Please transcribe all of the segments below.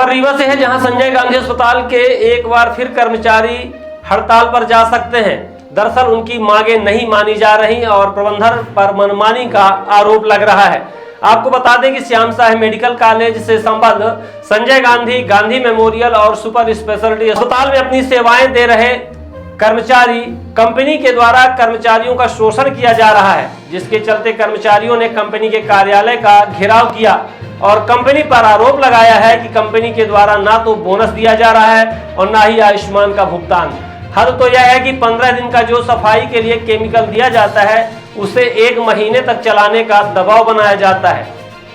खबर रीवा से है, जहां संजय गांधी अस्पताल के एक बार फिर कर्मचारी हड़ताल पर जा सकते हैं। दरअसल उनकी मांगे नहीं मानी जा रही और प्रबंधन पर मनमानी का आरोप लग रहा है। आपको बता दें कि श्याम साह मेडिकल कॉलेज से संबद्ध संजय गांधी, गांधी मेमोरियल और सुपर स्पेशलिटी अस्पताल में अपनी सेवाएं दे रहे कर्मचारी कंपनी के द्वारा कर्मचारियों का शोषण किया जा रहा है, जिसके चलते कर्मचारियों ने कंपनी के कार्यालय का घेराव किया और कंपनी पर आरोप लगाया है कि कंपनी के द्वारा ना तो बोनस दिया जा रहा है और ना ही आयुष्मान का भुगतान। हद तो यह है कि 15 दिन का जो सफाई के लिए केमिकल दिया जाता है उसे 1 महीने तक चलाने का दबाव बनाया जाता है।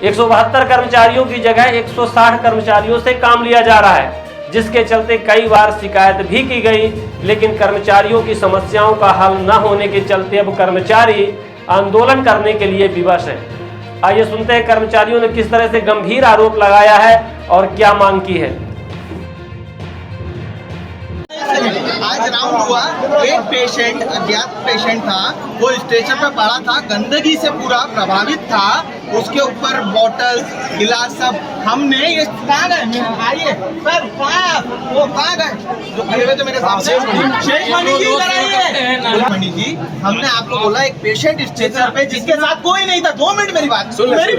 172 कर्मचारियों की जगह 160 कर्मचारियों से काम लिया जा रहा है, जिसके चलते कई बार शिकायत भी की गई, लेकिन कर्मचारियों की समस्याओं का हल न होने के चलते अब कर्मचारी आंदोलन करने के लिए विवश है। आइए सुनते हैं कर्मचारियों ने किस तरह से गंभीर आरोप लगाया है और क्या मांग की है। आज राउंड हुआ, एक पेशेंट, अज्ञात पेशेंट था, वो स्ट्रेचर पे पड़ा था, गंदगी से पूरा प्रभावित था, उसके ऊपर बॉटल गिलास सब हमने ये कहाँ गए, आइए सर, वो कहाँ गए जो खड़े हुए थे मेरे सामने, शेखमणि जी कराइए। मणि जी, हमने आपको बोला एक पेशेंट स्ट्रेचर पे जिसके साथ कोई नहीं था, 2 मिनट मेरी बात सुनिए।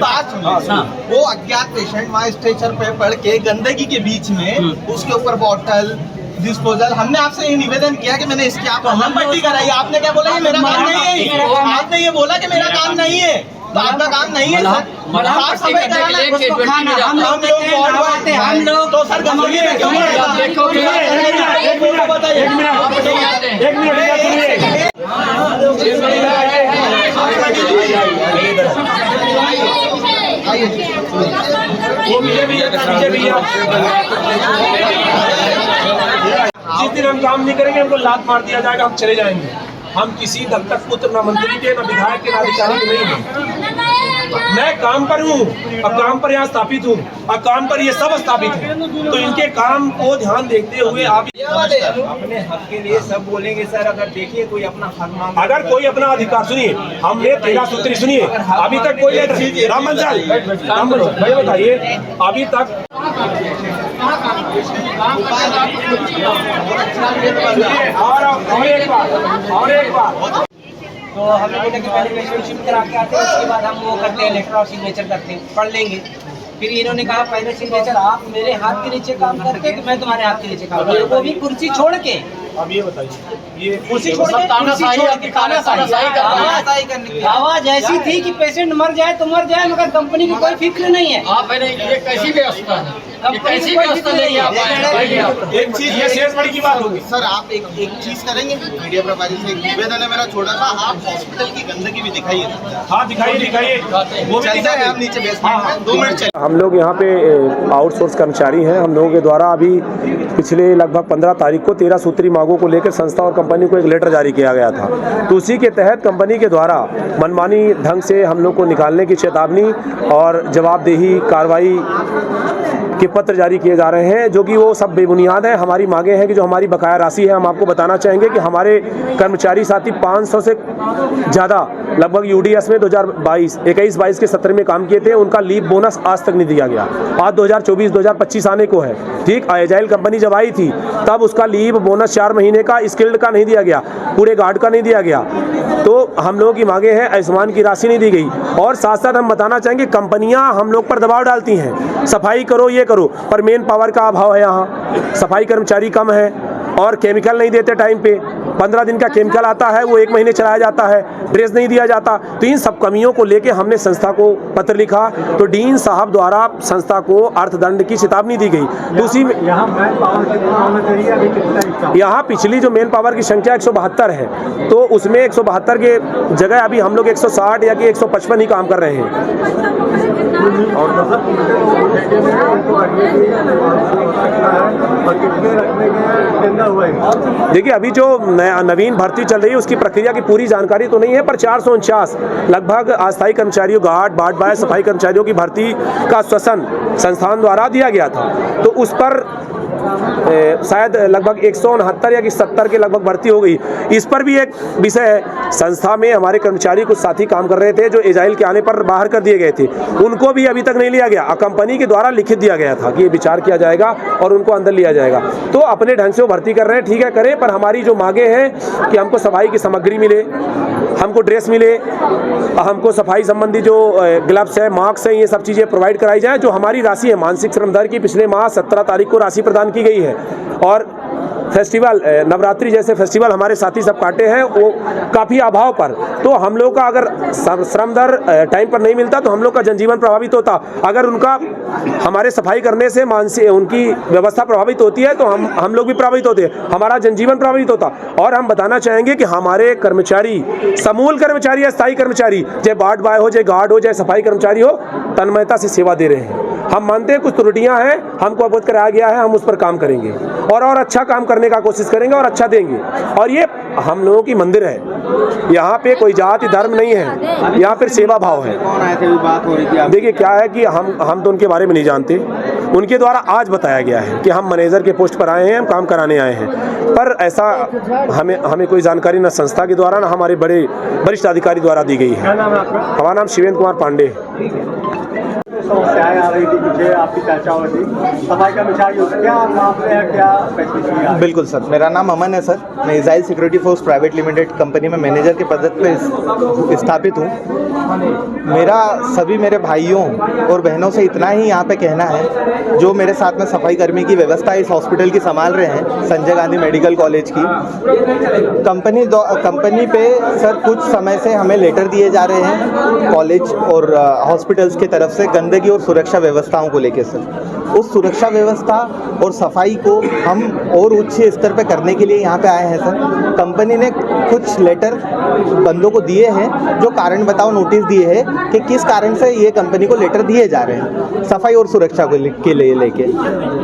वो अज्ञात पेशेंट वहाँ स्ट्रेचर पे पड़ के गंदगी के बीच में, उसके ऊपर बॉटल डिस्पोजल, हमने आपसे ये निवेदन किया कि मैंने इसकी आप पट्टी कराई, आपने क्या बोला, ये मेरा काम नहीं है। आपने ये बोला कि मेरा काम नहीं है, तो आपका काम नहीं है सर, साफ सफाई कराना, हम लोग तो सर गंदगी में क्यों बताइए। एक मिनट जिस दिन हम काम नहीं करेंगे हमको लात मार दिया जाएगा, हम चले जाएंगे। हम किसी दत्तक पुत्र न मंत्री के, न विधायक के, न अधिकारी के नहीं हैं। मैं काम पर हूँ और काम पर यहाँ स्थापित हूँ और काम पर ये सब स्थापित है, तो इनके काम को ध्यान देखते हुए आप अपने हक के लिए सब बोलेंगे सर। अगर देखिए कोई अपना हक मांग, अगर कोई अपना अधिकार, सुनिए, हमने 13 सूत्री सुनिए, अभी तक कोई रामन सर भाई बताइए, अभी तक और एक बात तो हमें बोले कि पहले पेशेंट शिफ्ट करा के आते हैं, उसके बाद हम वो करते हैं, लेटर और सिग्नेचर करते हैं, पढ़ लेंगे। फिर इन्होंने कहा पहले सिग्नेचर आप मेरे हाथ के नीचे काम करते हैं कि मैं तुम्हारे हाथ के नीचे काम करता हूं, वो भी कुर्सी छोड़ के। अब ये बताइए, ये कुर्सी छोड़ के आवाज ऐसी थी कि पेशेंट मर जाए तो मर जाए, मगर कंपनी की कोई फिक्र नहीं है। ये कैसी व्यवस्था है, कैसी व्यवस्था नहीं है। एक चीज ये शेष बड़ी की बात होगी सर, आप एक चीज करेंगे, मीडिया प्रभारी से एक निवेदन है मेरा छोटा सा, आप हॉस्पिटल की गंदगी भी दिखाइए। हाँ दिखाइए, वो भी दिखाइए। आप नीचे बेसमेंट में 2 मिनट चलिए। हम लोग यहाँ पे आउटसोर्स कर्मचारी हैं। हम लोगों के द्वारा अभी पिछले लगभग 15 तारीख को 13 सूत्री मांगों को लेकर संस्था और कंपनी को एक लेटर जारी किया गया था। तो उसी के तहत कंपनी के द्वारा मनमानी ढंग से हम लोग को निकालने की चेतावनी और जवाबदेही कार्रवाई के पत्र जारी किए जा रहे हैं, जो कि वो सब बेबुनियाद हैं। हमारी मांगे हैं कि जो हमारी बकाया राशि है, हम आपको बताना चाहेंगे कि हमारे कर्मचारी साथी 500 से ज़्यादा लगभग यूडीएस में 2021-22 के सत्र में काम किए थे, उनका लीव बोनस आज तक नहीं दिया गया। आज 2024-2025 आने को है, ठीक। एजाइल कंपनी जब आई थी तब उसका लीव बोनस 4 महीने का स्किल्ड का नहीं दिया गया, पूरे गार्ड का नहीं दिया गया। तो हम लोगों की मांगे हैं, आयुष्मान की राशि नहीं दी गई। और साथ साथ हम बताना चाहेंगे कंपनियां हम लोग पर दबाव डालती हैं, सफाई करो, ये करो, पर मेन पावर का अभाव है। यहाँ सफाई कर्मचारी कम है और केमिकल नहीं देते टाइम पे। 15 दिन का केमिकल आता है, वो 1 महीने चलाया जाता है, ड्रेस नहीं दिया जाता। तो इन सब कमियों को लेके हमने संस्था को पत्र लिखा, तो डीन साहब द्वारा संस्था को अर्थदंड की चेतावनी दी गई। दूसरी में यहाँ पिछली जो मेन पावर की संख्या 172 है, तो उसमें 172 के जगह अभी हम लोग 160 या कि 155 ही काम कर रहे हैं। देखिए, अभी जो नवीन भर्ती चल रही है उसकी प्रक्रिया की पूरी जानकारी तो नहीं है, पर 449 लगभग अस्थायी कर्मचारियों, गार्ड, वार्ड बॉय, सफाई कर्मचारियों की भर्ती का आश्वासन संस्थान द्वारा दिया गया था। तो उस पर शायद लगभग 169 या 70 के लगभग भर्ती हो गई। इस पर भी एक विषय है, संस्था में हमारे कर्मचारी कुछ साथी काम कर रहे थे जो एजाइल के आने पर बाहर कर दिए गए थे, उनको भी अभी तक नहीं लिया गया। कंपनी के द्वारा लिखित दिया गया था कि ये विचार किया जाएगा और उनको अंदर लिया जाएगा। तो अपने ढंग से वो भर्ती कर रहे हैं, ठीक है करें, पर हमारी जो मांगे हैं कि हमको सफाई की सामग्री मिले, हमको ड्रेस मिले, हमको सफाई संबंधी जो ग्लव्स है, मास्क है, ये सब चीज़ें प्रोवाइड कराई जाए। जो हमारी राशि है मानसिक श्रम दर की पिछले माह 17 तारीख को राशि प्रदान की गई है। और फेस्टिवल नवरात्रि जैसे फेस्टिवल हमारे साथी सब काटे हैं, वो काफ़ी अभाव पर, तो हम लोग का अगर श्रम दर टाइम पर नहीं मिलता तो हम लोग का जनजीवन प्रभावित होता। अगर उनका हमारे सफाई करने से मानसिक उनकी व्यवस्था प्रभावित होती है तो हम लोग भी प्रभावित होते हैं, हमारा जनजीवन प्रभावित होता। और हम बताना चाहेंगे कि हमारे कर्मचारी, समूल कर्मचारी या स्थायी कर्मचारी, चाहे वार्ड बॉय हो, चाहे गार्ड हो, चाहे सफाई कर्मचारी हो, तन्मयता से सेवा दे रहे हैं। हम मानते हैं कुछ त्रुटियां हैं, हमको अवगत कराया गया है, हम उस पर काम करेंगे और अच्छा काम करने का कोशिश करेंगे और अच्छा देंगे। और ये हम लोगों की मंदिर है, यहाँ पे कोई जाति धर्म नहीं है, यहाँ पर सेवा भाव है। देखिए क्या है कि हम तो उनके बारे में नहीं जानते, उनके द्वारा आज बताया गया है कि हम मैनेजर के पोस्ट पर आए हैं, हम काम कराने आए हैं, पर ऐसा हमें कोई जानकारी ना संस्था के द्वारा ना हमारे बड़े वरिष्ठ अधिकारी द्वारा दी गई है। हमारा नाम शिवेंद्र कुमार पांडे है। समस्याएं आ रही थी, मुझे आपकी चर्चा हो रही थी, सफाई कर्मचारी हो, क्या मामले हैं, क्या फैसिलिटी? बिल्कुल सर, मेरा नाम अमन है सर, मैं Israel security force private limited company में मैनेजर के पद पर स्थापित हूँ। मेरा सभी मेरे भाइयों और बहनों से इतना ही यहाँ पे कहना है, जो मेरे साथ में सफाई कर्मी की व्यवस्था इस हॉस्पिटल की संभाल रहे हैं, संजय गांधी मेडिकल कॉलेज की कंपनी पे सर कुछ समय से हमें लेटर दिए जा रहे हैं कॉलेज और हॉस्पिटल्स की तरफ से गंदगी और सुरक्षा व्यवस्थाओं को लेकर सर। उस सुरक्षा व्यवस्था और सफाई को हम और उच्च स्तर पे करने के लिए यहाँ पे आए हैं सर। कंपनी ने कुछ लेटर बंदों को दिए हैं, जो कारण बताओ नोटिस दिए हैं कि किस कारण से ये कंपनी को लेटर दिए जा रहे हैं सफाई और सुरक्षा को के लिए लेके।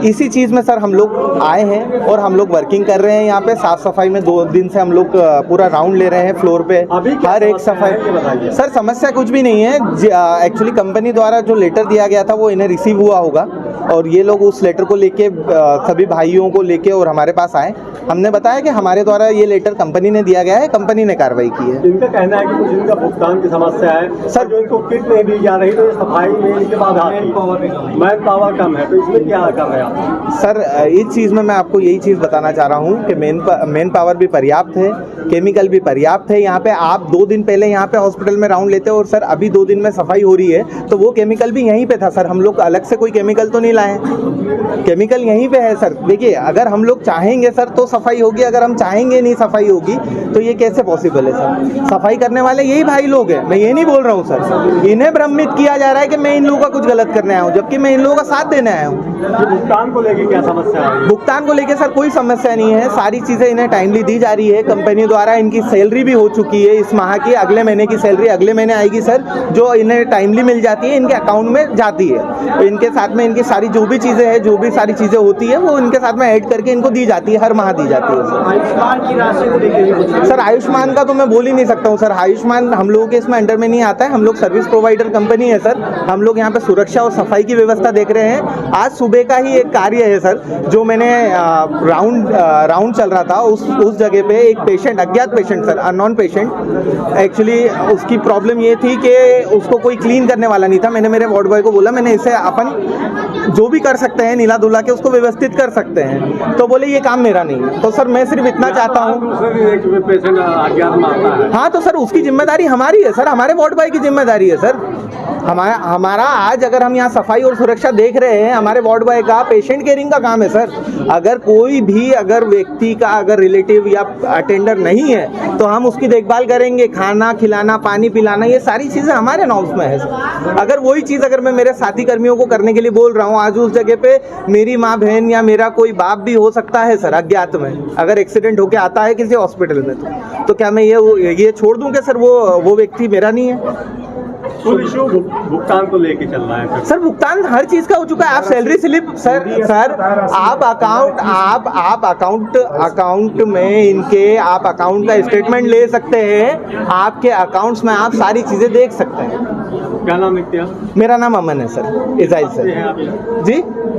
इसी चीज़ में सर हम लोग आए हैं और हम लोग वर्किंग कर रहे हैं यहाँ पे। साफ़ सफाई में 2 दिन से हम लोग पूरा राउंड ले रहे हैं फ्लोर पे, हर एक सफाई। सर समस्या कुछ भी नहीं है, एक्चुअली कंपनी द्वारा जो लेटर दिया गया था वो इन्हें रिसीव हुआ होगा और ये लोग उस लेटर को लेके सभी भाइयों को लेके और हमारे पास आए। हमने बताया कि हमारे द्वारा ये लेटर कंपनी ने दिया गया है, कंपनी ने कार्रवाई की है। इनका कहना है कि कुछ इनका भुगतान की समस्या है सर, जो इनको किट नहीं दी जा रही, तो ये सफाई में इनके बाद मैन पावर कम है, तो इसमें क्या कर रहे हैं आप? सर इस चीज़ में मैं आपको यही चीज़ बताना चाह रहा हूँ कि मैन पावर भी पर्याप्त है, केमिकल भी पर्याप्त है। यहाँ पे आप 2 दिन पहले यहाँ पे हॉस्पिटल में राउंड लेते हो और सर अभी 2 दिन में सफाई हो रही है, तो वो केमिकल भी यहीं पे था सर। हम लोग अलग से कोई केमिकल तो नहीं लाए, केमिकल यहीं पे है सर। देखिए अगर हम लोग चाहेंगे सर तो सफाई होगी, अगर हम चाहेंगे नहीं सफाई होगी तो ये कैसे पॉसिबल है सर? सफाई करने वाले यही भाई लोग हैं, मैं ये नहीं बोल रहा हूँ सर। इन्हें भ्रमित किया जा रहा है कि मैं इन लोगों का कुछ गलत करने आया हूँ, जबकि मैं इन लोगों का साथ देने आया हूँ। भुगतान को लेकर क्या समस्या है? भुगतान को लेकर सर कोई समस्या नहीं है, सारी चीज़ें इन्हें टाइमली दी जा रही है। कंपनी द्वारा इनकी सैलरी भी हो चुकी है, इस माह की अगले महीने की सैलरी अगले महीने आएगी सर, जो इन्हें टाइमली मिल जाती है, इनके अकाउंट में जाती है। इनके साथ में इनकी सारी जो भी चीज़ें हैं, जो भी सारी चीज़ें होती है वो इनके साथ में ऐड करके इनको दी जाती है, हर माह दी जाती है सर। आयुष्मान की राशि को लेकर सर आयुष्मान का तो मैं बोल ही नहीं सकता हूँ सर। आयुष्मान हम लोगों के इसमें अंडर में नहीं आता है, हम लोग सर्विस प्रोवाइडर कंपनी है सर। हम लोग यहाँ पे सुरक्षा और सफाई की व्यवस्था देख रहे हैं। आज सुबह का ही एक कार्य है सर, जो मैंने राउंड चल रहा था, उस जगह पे एक पेशेंट, अज्ञात patient sir, unknown patient, actually उसकी प्रॉब्लम ये थी कि उसको कोई क्लीन करने वाला नहीं था। मैंने मेरे वार्ड बॉय को बोला, मैंने इसे अपन जो भी कर सकते हैं नीला धुला के उसको व्यवस्थित कर सकते हैं, तो बोले ये काम मेरा नहीं है। तो सर मैं सिर्फ इतना चाहता हूँ, हाँ तो सर उसकी जिम्मेदारी हमारी है सर, हमारे वार्ड बॉय की जिम्मेदारी है सर। हमारा आज अगर हम यहाँ सफाई और सुरक्षा देख रहे हैं, हमारे वार्ड बॉय का पेशेंट केयरिंग का काम है सर। अगर कोई भी अगर व्यक्ति का अगर रिलेटिव या अटेंडर नहीं है तो हम उसकी देखभाल करेंगे, खाना खिलाना, पानी पिलाना, ये सारी चीज़ें हमारे नॉर्म्स में है सर। अगर वही चीज़ अगर मैं मेरे साथी कर्मियों को करने के लिए बोल रहा हूँ, आज उस जगह पे मेरी माँ बहन या मेरा कोई बाप भी हो सकता है सर अज्ञात में, अगर एक्सीडेंट होके आता है किसी हॉस्पिटल में, तो क्या मैं ये छोड़ दूँ कि सर वो व्यक्ति मेरा नहीं है? भुगतान को लेके चल रहा है सर। भुगतान हर चीज का हो चुका है। आप सैलरी स्लिप सर आप अकाउंट में इनके आप अकाउंट का स्टेटमेंट ले सकते हैं, आपके अकाउंट्स में आप सारी चीजें देख सकते हैं। क्या नाम लिखते हैं? मेरा नाम अमन है सर, इजाइल सर। हैं आप यहाँ? जी,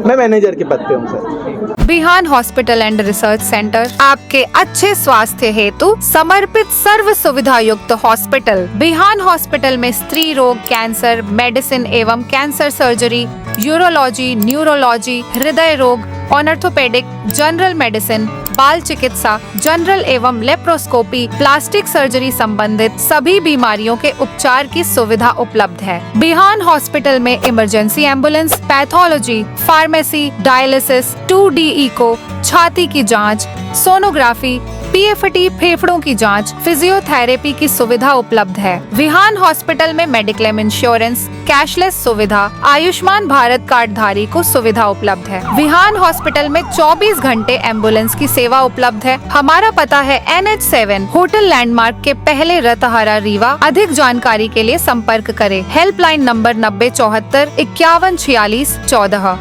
मैं मैनेजर के पद पे हूँ sir. Bihan hospital and research centre आपके अच्छे स्वास्थ्य हेतु समर्पित सर्व सुविधा युक्त हॉस्पिटल। बिहान हॉस्पिटल में स्त्री रोग, कैंसर, मेडिसिन एवं कैंसर सर्जरी, यूरोलॉजी, न्यूरोलॉजी, हृदय रोग, ऑर्थोपेडिक, जनरल मेडिसिन, बाल चिकित्सा, जनरल एवं लेप्रोस्कोपी, प्लास्टिक सर्जरी संबंधित सभी बीमारियों के उपचार की सुविधा उपलब्ध है। बिहान हॉस्पिटल में emergency ambulance, pathology, pharmacy, dialysis, 2D echo, छाती की जांच, सोनोग्राफी, PFT फेफड़ों की जांच, फिजियोथेरेपी की सुविधा उपलब्ध है। विहान हॉस्पिटल में मेडिक्लेम इंश्योरेंस, कैशलेस सुविधा, आयुष्मान भारत कार्ड धारी को सुविधा उपलब्ध है। विहान हॉस्पिटल में 24 घंटे एम्बुलेंस की सेवा उपलब्ध है। हमारा पता है NH7 होटल लैंडमार्क के पहले रतहरा, रीवा। अधिक जानकारी के लिए संपर्क करें। Helpline number 9074 5146 14।